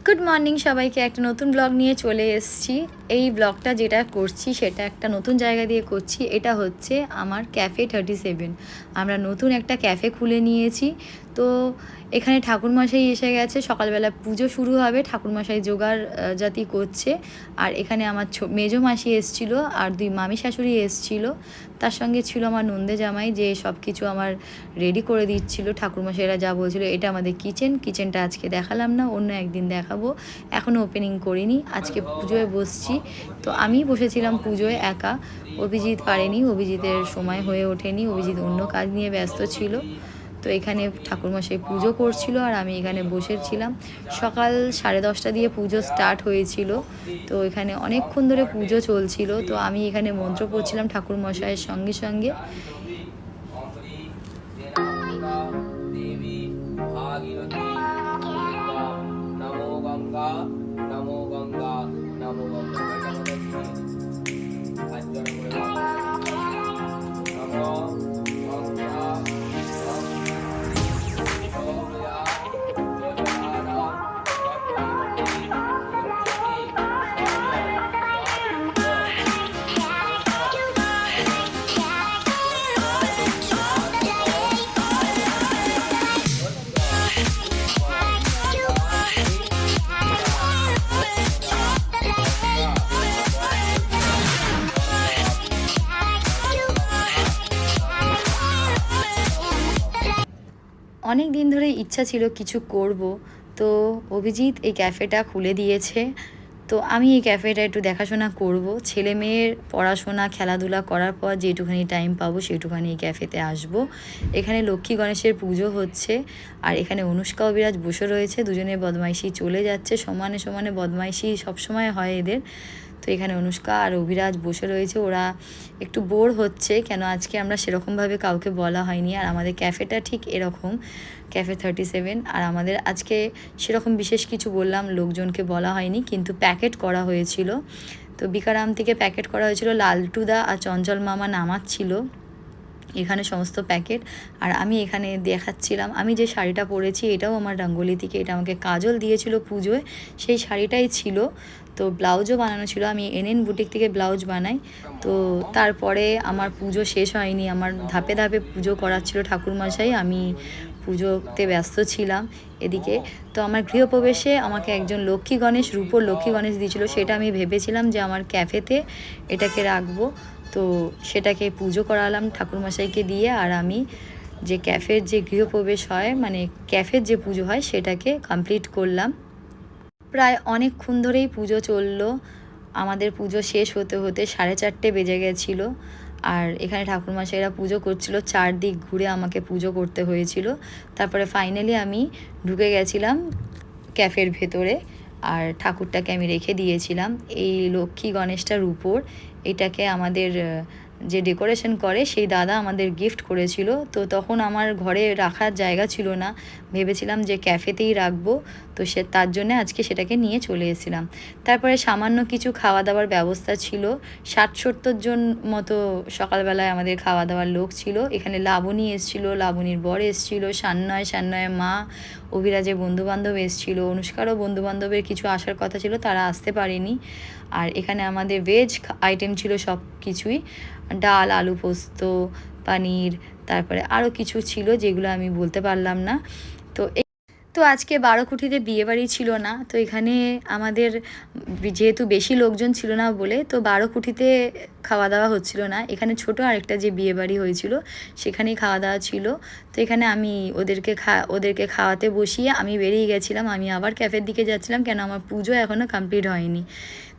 Good morning সবাইকে, একটা নতুন ব্লগ নিয়ে চলে এসেছি। এই ব্লগটা যেটা করছি সেটা একটা নতুন জায়গা দিয়ে করছি। এটা হচ্ছে আমার ক্যাফে 37। আমরা নতুন একটা ক্যাফে খুলে নিয়েছি। তো এখানে ঠাকুরমশাই এসে গেছে, সকালবেলা পুজো শুরু হবে, ঠাকুরমশাই জোগাড় জাতি করছে। আর এখানে আমার মেজো মাসি এসেছিলো আর দুই মামি শাশুড়ি এসেছিলো, তার সঙ্গে ছিল আমার নন্দে জামাই, যে সব কিছু আমার রেডি করে দিচ্ছিলো। ঠাকুরমশাইরা যা বলছিল, এটা আমাদের কিচেনটা আজকে দেখালাম না, অন্য একদিন দেখাবো, এখনও ওপেনিং করিনি, আজকে পুজোয় বসছি। তো আমি বসেছিলাম পুজোয় একা, অভিজিৎ পারেনি, অভিজিতের সময় হয়ে ওঠেনি, অভিজিৎ অন্য কাজ নিয়ে ব্যস্ত ছিল। তো এখানে ঠাকুরমশাই পুজো করছিল আর আমি এখানে বসেছিলাম। সকাল 10:30 দিয়ে পুজো স্টার্ট হয়েছিল। তো এখানে অনেকক্ষণ ধরে পুজো চলছিল। তো আমি এখানে মন্ত্র পড়ছিলাম ঠাকুরমশাইয়ের সঙ্গে সঙ্গে। অনেক দিন ধরে ইচ্ছা ছিল কিছু করব, তো অভিজিৎ এই ক্যাফেটা খুলে দিয়েছে। তো আমি এই ক্যাফেটা একটু দেখাশোনা করব, ছেলে মেয়ের পড়াশোনা খেলাধুলা করার পর যেটুখানি টাইম পাবো সেটুখানি এই ক্যাফেতে আসব। এখানে লক্ষ্মী গণেশের পুজো হচ্ছে আর এখানে অনুষ্কা অবিরাজ বসে রয়েছে, দুজনের বদমাইশি চলে যাচ্ছে, সমানে সমানে বদমাইশি সবসময় হয় এদের। তো এখানে অনুষ্কা আর অভিরাজ বসে রয়েছে, ওরা একটু বোর হচ্ছে, কেন আজকে আমরা সেরকমভাবে কাউকে বলা হয়নি। আর আমাদের ক্যাফেটা ঠিক এরকম, ক্যাফে 37। আর আমাদের আজকে সেরকম বিশেষ কিছু বললাম লোকজনকে বলা হয়নি, কিন্তু প্যাকেট করা হয়েছিল। তো বিকারাম থেকে প্যাকেট করা হয়েছিল, লালটুদা আর চঞ্চল মামা নামাচ্ছিল এখানে সমস্ত প্যাকেট। আর আমি এখানে দেখাচ্ছিলাম, আমি যে শাড়িটা পরেছি এটাও আমার রঙ্গোলি থেকে, এটা আমাকে কাজল দিয়েছিল পুজোয়, সেই শাড়িটাই ছিল। তো ব্লাউজও বানানো ছিল, আমি এনএন বুটিক থেকে ব্লাউজ বানাই। তো তারপরে আমার পুজো শেষ হয়নি, আমার ধাপে ধাপে পুজো করাচ্ছিল ঠাকুরমশাই, আমি পুজোতে ব্যস্ত ছিলাম এদিকে। তো আমার গৃহপ্রবেশে আমাকে একজন লক্ষ্মী গণেশ, রূপোর লক্ষ্মী গণেশ দিয়েছিল, সেটা আমি ভেবেছিলাম যে আমার ক্যাফেতে এটাকে রাখবো। তো সেটাকে পুজো করালাম ঠাকুরমশাইকে দিয়ে। আর আমি যে ক্যাফের যে গৃহপ্রবেশ হয়, মানে ক্যাফের যে পুজো হয়, সেটাকে কমপ্লিট করলাম। প্রায় অনেকক্ষণ ধরেই পুজো চললো, আমাদের পুজো শেষ হতে হতে 4:30 বেজে গেছিলো। আর এখানে ঠাকুরমশাইরা পুজো করছিল, চারদিক ঘুরে আমাকে পুজো করতে হয়েছিল। তারপরে ফাইনালি আমি ঢুকে গেছিলাম ক্যাফের ভেতরে, আর ঠাকুরটাকে আমি রেখে দিয়েছিলাম। এই লক্ষ্মী গণেশটার উপর, এটাকে আমাদের যে ডেকোরেশন করে সেই দাদা আমাদের গিফট করেছিল। তো তখন আমার ঘরে রাখার জায়গা ছিল না, ভেবেছিলাম যে ক্যাফেতেই রাখবো। তো তার জন্য আজকে সেটাকে নিয়ে চলে এসেছিলাম। তারপরে সামান্য কিছু খাওয়া দাওয়ার ব্যবস্থা ছিল, 60-70 জন মতো সকালবেলায় আমাদের খাওয়া দাওয়ার লোক ছিল। এখানে লাবণী এসেছিলো, লাবণীর বর এসেছিলো, সান্নয়ের মা, অভিরাজের বন্ধুবান্ধব এসেছিলো, অনুষ্কারও বন্ধুবান্ধবের কিছু আসার কথা ছিল, তারা আসতে পারেনি। আর এখানে আমাদের ভেজ আইটেম ছিল সব কিছুই, ডাল, আলু পোস্ত, পানির, তারপরে আরও কিছু ছিল যেগুলো আমি বলতে পারলাম না। তো আজকে 12 বিয়েবাড়ি ছিল না, তো এখানে আমাদের যেহেতু বেশি লোকজন ছিল না বলে, তো 12 খাওয়া দাওয়া হচ্ছিল না। এখানে ছোট আরেকটা যে বিয়েবাড়ি হয়েছিল সেখানেই খাওয়া দাওয়া ছিল। তো এখানে আমি ওদেরকে খাওয়াতে বসিয়ে আমি বেরিয়ে গেছিলাম, আমি আবার ক্যাফের দিকে যাচ্ছিলাম, কেন আমার পুজো এখনও কমপ্লিট হয়নি।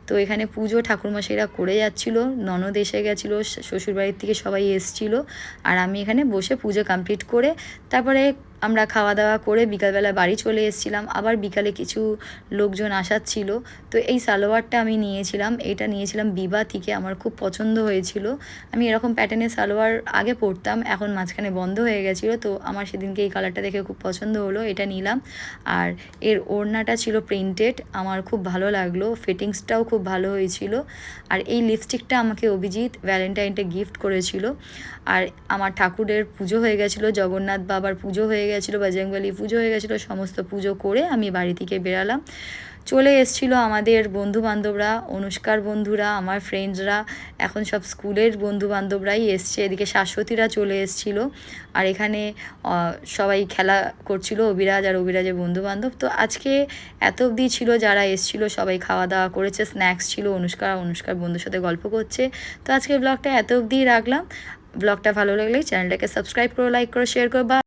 তো এখানে পুজো ঠাকুরমশাইরা করে যাচ্ছিলো, ননদ এসে গেছিলো, শ্বশুরবাড়ির থেকে সবাই এসেছিলো। আর আমি এখানে বসে পুজো কমপ্লিট করে তারপরে আমরা খাওয়া দাওয়া করে বিকালবেলা বাড়ি চলে এসেছিলাম। আবার বিকালে কিছু লোকজন আসার ছিল, তো এই সালোয়ারটা আমি নিয়েছিলাম, এটা নিয়েছিলাম বিবা থেকে, আমার খুব পছন্দ হয়েছিল। আমি এরকম প্যাটার্নের সালোয়ার আগে পরতাম, এখন মাঝখানে বন্ধ হয়ে গেছিলো, তো আমার সেদিনকে এই কালারটা দেখে খুব পছন্দ হলো, এটা নিলাম। আর এর ওড়নাটা ছিল প্রিন্টেড, আমার খুব ভালো লাগলো, ফিটিংসটাও খুব ভালো হয়েছিল। আর এই লিপস্টিকটা আমাকে অভিজিৎ ভ্যালেন্টাইনটা গিফট করেছিল। আর আমার ঠাকুরের পুজো হয়ে গেছিলো, জগন্নাথ বাবার পুজো হয়ে গেছিলো, বজরংবলী পুজো হয়ে গেছিলো, সমস্ত পুজো করে আমি বাড়ি থেকে বেরালাম। চলে এসেছিলো আমাদের বন্ধুবান্ধবরা, অনুষ্কার বন্ধুরা, আমার ফ্রেন্ডসরা, এখন সব স্কুলের বন্ধুবান্ধবরাই এসছে। এদিকে শাশ্বতীরা চলে এসেছিলো, আর এখানে সবাই খেলা করছিল, অভিরাজ আর অভিরাজের বন্ধুবান্ধব। তো আজকে এত অবধি ছিল, যারা এসেছিলো সবাই খাওয়া দাওয়া করেছে, স্ন্যাক্স ছিল, অনুষ্কার বন্ধুর সাথে গল্প করছে। তো আজকে ব্লগটা এত অবধিই রাখলাম। ব্লগটা ভালো লাগলে চ্যানেলটাকে সাবস্ক্রাইব করো, লাইক করো, শেয়ার করো। বা